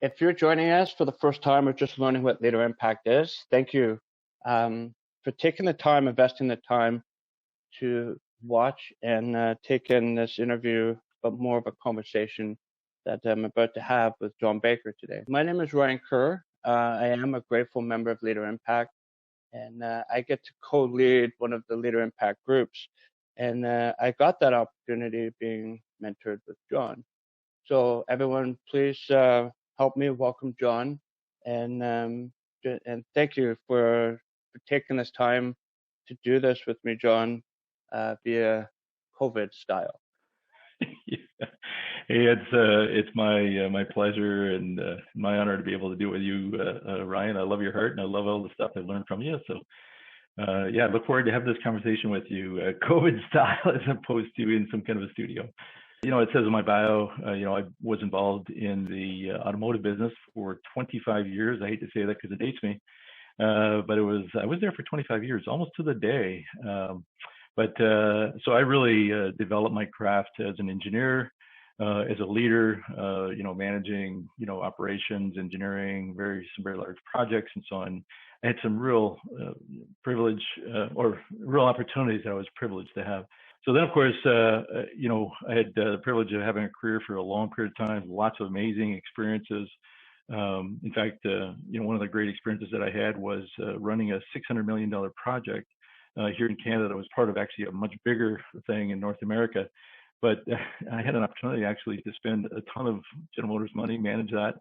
If you're joining us for the first time or just learning what leader impact is, thank you for taking the time, investing the time to watch and take in this interview, but more of a conversation that I'm about to have with John Bakker today. My name is Ryan Kerr. I am a grateful member of Leader Impact, and I get to co-lead one of the Leader Impact groups. And I got that opportunity being mentored with John. So everyone, please help me welcome John, and thank you for taking this time to do this with me, John, via COVID style. Yeah. Hey, it's my pleasure and my honor to be able to do it with you, Ryan. I love your heart and I love all the stuff I've learned from you. So yeah, I look forward to having this conversation with you, COVID style as opposed to in some kind of a studio. You know, it says in my bio, I was involved in the automotive business for 25 years. I hate to say that because it dates me, but I was there for 25 years, almost to the day. So I really developed my craft as an engineer, as a leader, managing, operations, engineering, some very large projects and so on. I had some real privilege or real opportunities that I was privileged to have. So then, of course, I had the privilege of having a career for a long period of time, lots of amazing experiences. In fact, one of the great experiences that I had was running a $600 million project here in Canada. That was part of actually a much bigger thing in North America. But I had an opportunity actually to spend a ton of General Motors money, manage that.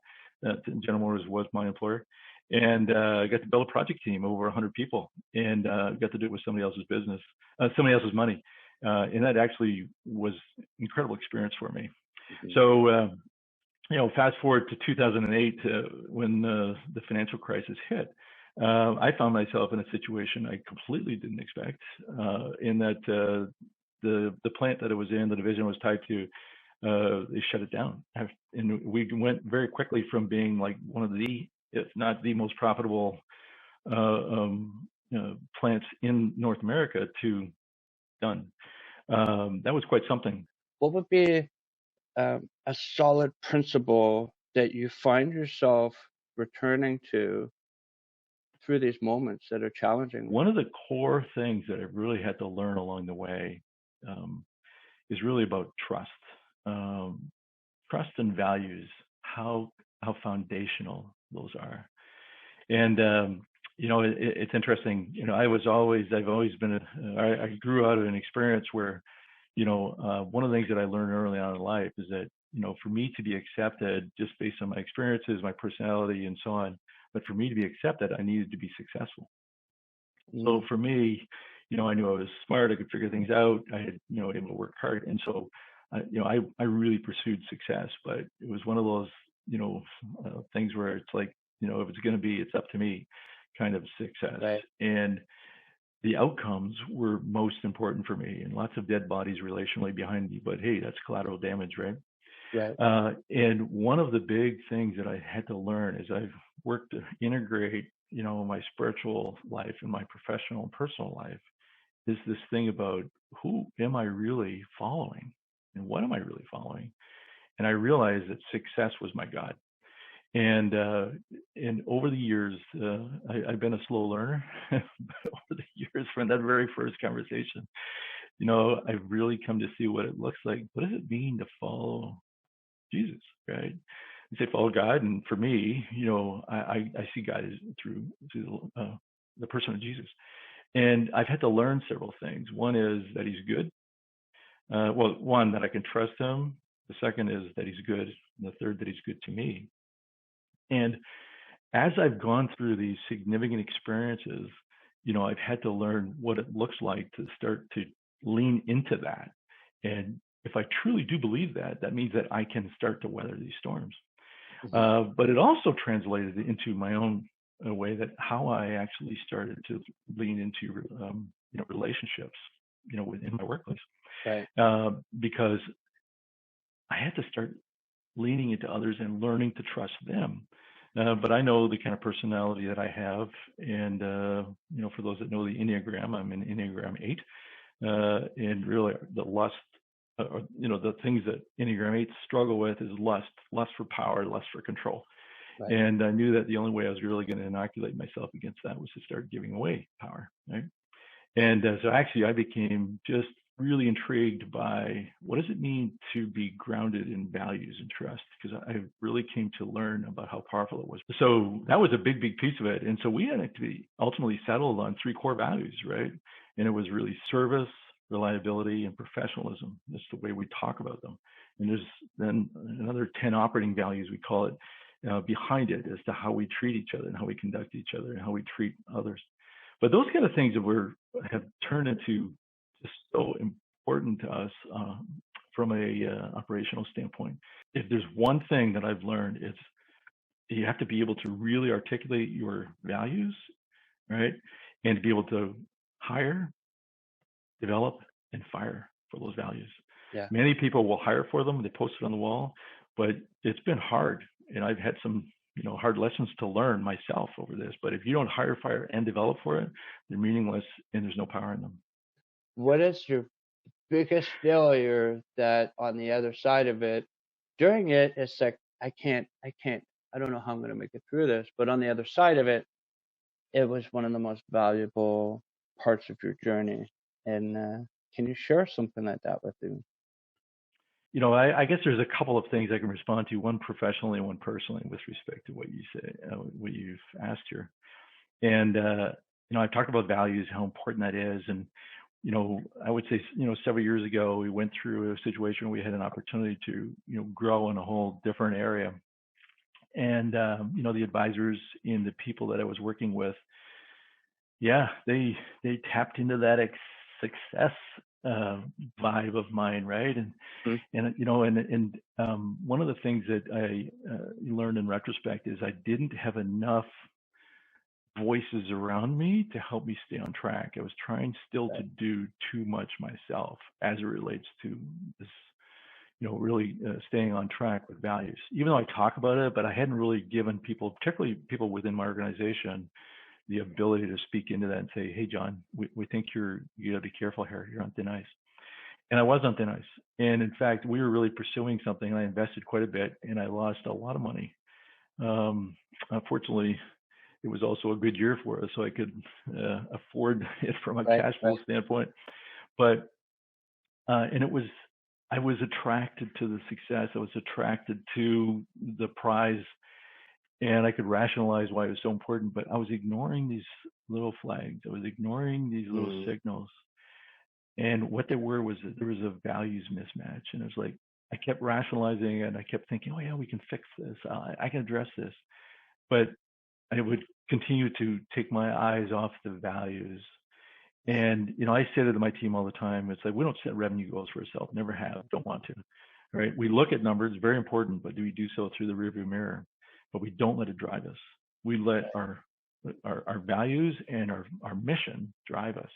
General Motors was my employer. And I got to build a project team over 100 people and got to do it with somebody else's business, somebody else's money. And that actually was an incredible experience for me. Mm-hmm. So, fast forward to 2008 when the financial crisis hit. I found myself in a situation I completely didn't expect, in that the plant that it was in, the division was tied to, they shut it down. And we went very quickly from being like one of the, if not the most profitable plants in North America to done. That was quite something. What would be a solid principle that you find yourself returning to through these moments that are challenging? One of the core things that I've really had to learn along the way is really about trust. Trust and values, how foundational those are. And it's interesting. I've always been I grew out of an experience where, one of the things that I learned early on in life is that, for me to be accepted just based on my experiences, my personality, and so on, but for me to be accepted, I needed to be successful. Mm. So for me, I knew I was smart. I could figure things out. I had, able to work hard, and so, I really pursued success. But it was one of those, things where it's like, if it's going to be, it's up to me, kind of success. Right. And the outcomes were most important for me, and lots of dead bodies relationally behind me. But hey, that's collateral damage, right? Right. And one of the big things that I had to learn is I've worked to integrate, my spiritual life and my professional and personal life, is this thing about who am I really following and what am I really following? And I realized that success was my God. And over the years, I've been a slow learner. But over the years, from that very first conversation, I've really come to see what it looks like. What does it mean to follow Jesus, right? You say follow God, and for me, I see God through the person of Jesus. And I've had to learn several things. One is that he's good. One, that I can trust him. The second is that he's good. And the third, that he's good to me. And as I've gone through these significant experiences, I've had to learn what it looks like to start to lean into that. And if I truly do believe that, that means that I can start to weather these storms. Mm-hmm. But it also translated into my own way that how I actually started to lean into, relationships, within my workplace. Right. Because I had to start leaning into others and learning to trust them. But I know the kind of personality that I have, and for those that know the Enneagram, I'm an Enneagram 8, and really the lust, the things that Enneagram 8s struggle with is lust for power, lust for control. Right. And I knew that the only way I was really going to inoculate myself against that was to start giving away power, right? And so actually, I became just really intrigued by what does it mean to be grounded in values and trust, because I really came to learn about how powerful it was. So that was a big piece of it. And so we had to be ultimately settled on 3 core values, right? And it was really service, reliability, and professionalism. That's the way we talk about them. And there's then another 10 operating values, we call it, behind it, as to how we treat each other and how we conduct each other and how we treat others. But those kind of things have turned into just so important to us from a operational standpoint. If there's one thing that I've learned, it's you have to be able to really articulate your values, right? And to be able to hire, develop, and fire for those values. Yeah. Many people will hire for them, they post it on the wall, but it's been hard. And I've had some hard lessons to learn myself over this. But if you don't hire, fire, and develop for it, they're meaningless and there's no power in them. What is your biggest failure that on the other side of it, during it, it's like, I don't know how I'm going to make it through this, but on the other side of it, it was one of the most valuable parts of your journey. And can you share something like that with me? I guess there's a couple of things I can respond to, one professionally and one personally, with respect to what you say, what you've asked here. And I've talked about values, how important that is. And I would say, several years ago, we went through a situation where we had an opportunity to, grow in a whole different area. And the advisors and the people that I was working with, they tapped into that success vibe of mine, right? And one of the things that I learned in retrospect is I didn't have enough voices around me to help me stay on track. I was trying still to do too much myself as it relates to this, really staying on track with values. Even though I talk about it, but I hadn't really given people, particularly people within my organization, the ability to speak into that and say, hey, John, we think you got to be careful here. You're on thin ice. And I was on thin ice. And in fact, we were really pursuing something, and I invested quite a bit, and I lost a lot of money. Unfortunately, it was also a good year for us, so I could afford it from a cash flow standpoint. But I was attracted to the success. I was attracted to the prize, and I could rationalize why it was so important. But I was ignoring these little flags. I was ignoring these little signals. And what there was there was a values mismatch. And it was like, I kept rationalizing and I kept thinking, oh yeah, we can fix this. I can address this. But I would continue to take my eyes off the values. And, I say to my team all the time, it's like, we don't set revenue goals for ourselves, never have, don't want to, right? We look at numbers, very important, but do we do so through the rearview mirror? But we don't let it drive us. We let our values and our mission drive us.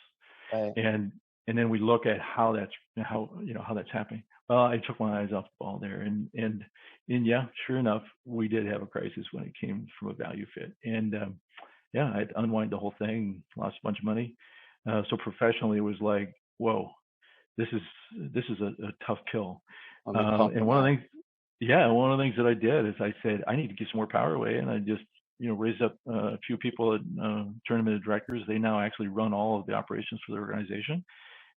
Right. And then we look at how that's happening. Well, I took my eyes off the ball there, and yeah, sure enough, we did have a crisis when it came from a value fit. And I'd unwind the whole thing, lost a bunch of money. So professionally, it was like, whoa, this is a tough pill. And one of the things that I did is I said, I need to give some more power away, and I just raised up a few people at Tournament of Directors. They now actually run all of the operations for the organization.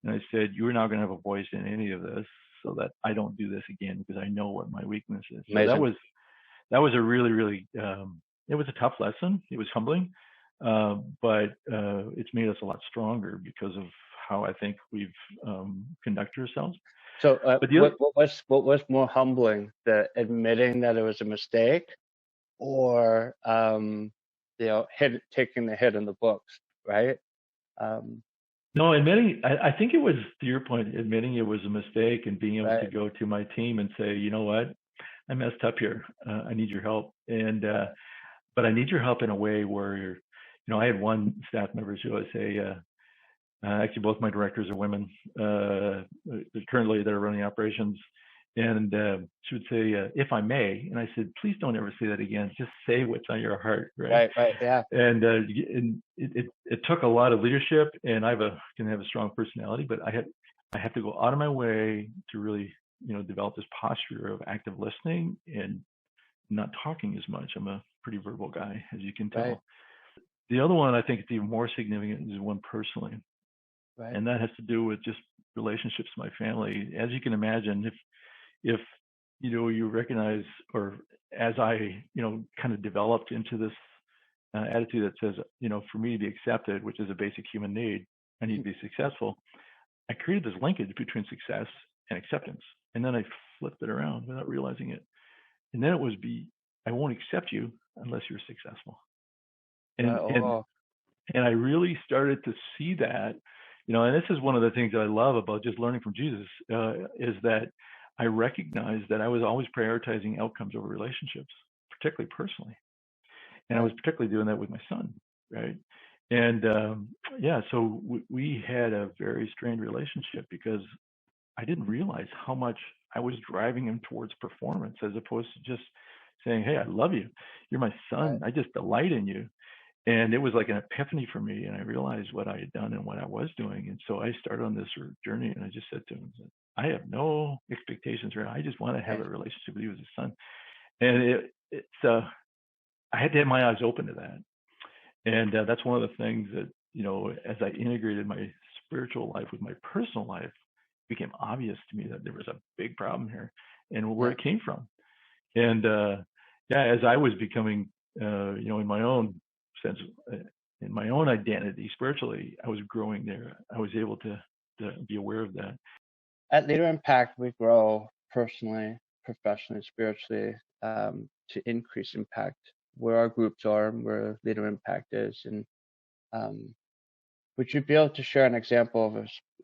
And I said, you're now going to have a voice in any of this, so that I don't do this again, because I know what my weakness is. So that was a really, really, it was a tough lesson. It was humbling, but it's made us a lot stronger because of how I think we've conducted ourselves. So what was more humbling, the admitting that it was a mistake, or taking the hit in the books, right? No, admitting, I think it was, to your point, admitting it was a mistake and being able to go to my team and say, you know what, I messed up here. I need your help. And, but I need your help in a way where, I had one staff member who would say, actually both my directors are women, currently that are running operations. And she would say, if I may. And I said, please don't ever say that again. Just say what's on your heart. Right. Yeah. And it took a lot of leadership, and I can have a strong personality, but I have to go out of my way to really, develop this posture of active listening and not talking as much. I'm a pretty verbal guy, as you can Right. tell. The other one I think is even more significant is one personally, Right. and that has to do with just relationships with my family. As you can imagine, if you recognize, or as I kind of developed into this attitude that says, for me to be accepted, which is a basic human need, I need to be successful. I created this linkage between success and acceptance, and then I flipped it around without realizing it. And then it was I won't accept you unless you're successful. Right. And Oh, I really started to see that, and this is one of the things that I love about just learning from Jesus, is that I recognized that I was always prioritizing outcomes over relationships, particularly personally. And I was right. particularly doing that with my son, right? And so we had a very strained relationship because I didn't realize how much I was driving him towards performance as opposed to just saying, "Hey, I love you. You're my Right. son. I just delight in you." And it was like an epiphany for me, and I realized what I had done and what I was doing. And so I started on this journey, and I just said to him, "I have no expectations right now. I just want to have Right. a relationship with you as a son." And I had to have my eyes open to that. And that's one of the things that, as I integrated my spiritual life with my personal life, it became obvious to me that there was a big problem here and where Yeah. it came from. And as I was becoming, in my own sense, in my own identity spiritually, I was growing there. I was able to be aware of that. At Leader Impact, we grow personally, professionally, spiritually, to increase impact where our groups are and where Leader Impact is. And um, would you be able to share an example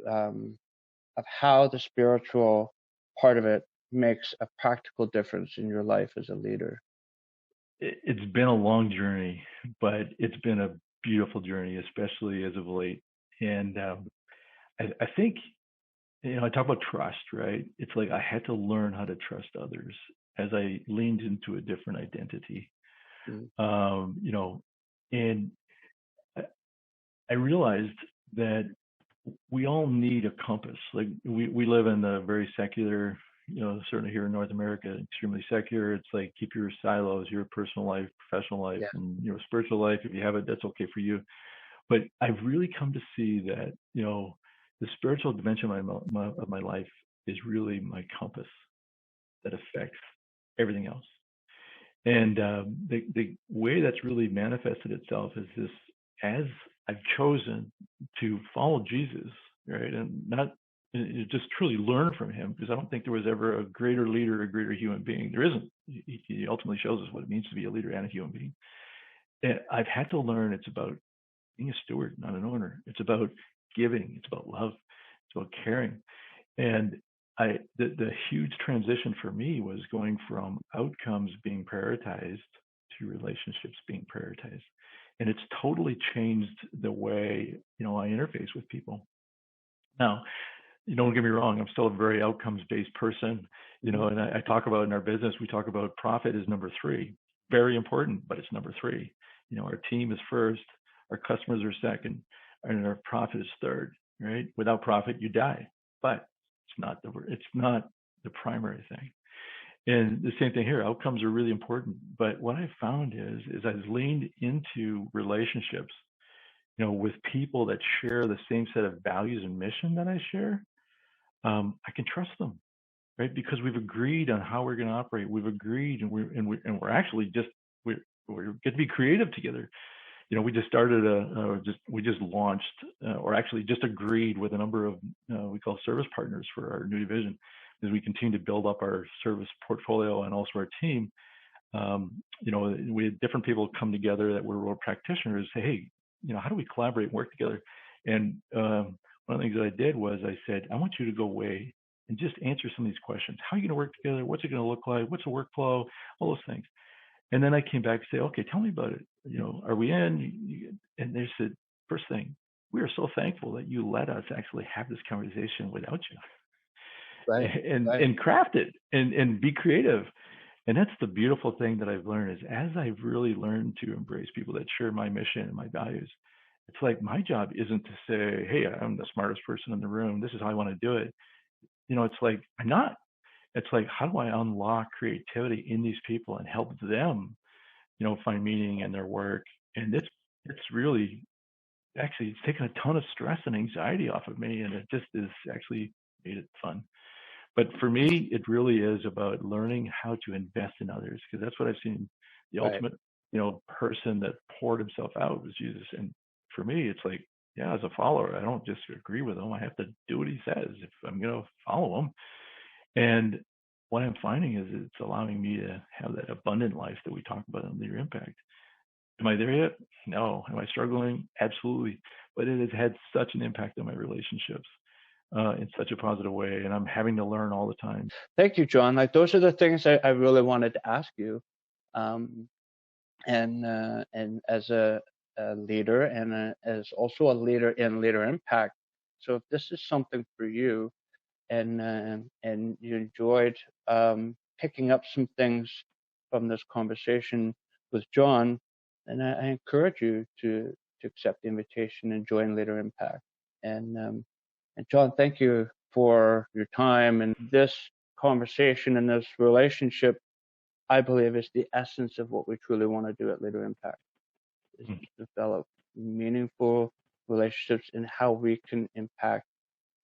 of how the spiritual part of it makes a practical difference in your life as a leader? It's been a long journey, but it's been a beautiful journey, especially as of late. And I think, I talk about trust, right? It's like I had to learn how to trust others as I leaned into a different identity. Mm. And I realized that we all need a compass. Like we live in a very secular, certainly here in North America, extremely secular. It's like keep your silos, your personal life, professional life, Yeah. and your spiritual life. If you have it, that's okay for you. But I've really come to see that, the spiritual dimension of my life is really my compass that affects everything else. And the way that's really manifested itself is this: as I've chosen to follow Jesus, right, and not just truly learn from him, because I don't think there was ever a greater leader, a greater human being. There isn't. He ultimately shows us what it means to be a leader and a human being. And I've had to learn it's about being a steward, not an owner. It's about giving. It's about love. It's about caring. And the huge transition for me was going from outcomes being prioritized to relationships being prioritized. And it's totally changed the way, I interface with people. Now, don't get me wrong, I'm still a very outcomes-based person, Mhm. and I talk about in our business, we talk about profit is number 3. Very important, but it's number 3. Our team is first, our customers are second, and our profit is third, right? Without profit, you die. But it's not the primary thing. And the same thing here, outcomes are really important. But what I found is I've leaned into relationships, with people that share the same set of values and mission that I share. I can trust them, right? Because we've agreed on how we're going to operate. We've agreed, and we're actually we're get to be creative together. We just started we just launched, or actually just agreed with a number of we call service partners for our new division, as we continue to build up our service portfolio and also our team. We had different people come together that were role practitioners, say, hey, how do we collaborate and work together? And one of the things that I did was I said, I want you to go away and just answer some of these questions. How are you going to work together? What's it going to look like? What's the workflow? All those things. And then I came back and say, okay, tell me about it. Are we in? And they said, first thing, we are so thankful that you let us actually have this conversation without you, Right. Right. and craft it and be creative. And that's the beautiful thing that I've learned, is as I've really learned to embrace people that share my mission and my values, it's like my job isn't to say, hey, I'm the smartest person in the room. This is how I want to do it. It's like, I'm not. it's like, how do I unlock creativity in these people and help them, find meaning in their work? And it's really actually it's taken a ton of stress and anxiety off of me, and it just is actually made it fun. But for me, it really is about learning how to invest in others, because that's what I've seen. The Right. ultimate, person that poured himself out was Jesus. And for me, it's like, yeah, as a follower, I don't just agree with him. I have to do what he says if I'm going to follow him. And what I'm finding is it's allowing me to have that abundant life that we talk about in Leader Impact. Am I there yet? No. Am I struggling? Absolutely. But it has had such an impact on my relationships in such a positive way, and I'm having to learn all the time. Thank you, John. Like, those are the things I really wanted to ask you. And as a leader, and as also a leader in Leader Impact. So if this is something for you, and you enjoyed picking up some things from this conversation with John, then I encourage you to accept the invitation and join Leader Impact. And John, thank you for your time. And this conversation and this relationship, I believe, is the essence of what we truly want to do at Leader Impact, is to develop meaningful relationships and how we can impact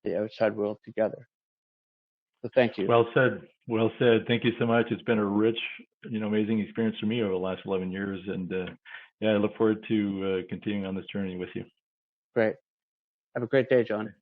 the outside world together. So thank you. Well said. Well said. Thank you so much. It's been a rich, amazing experience for me over the last 11 years. And I look forward to continuing on this journey with you. Great. Have a great day, John.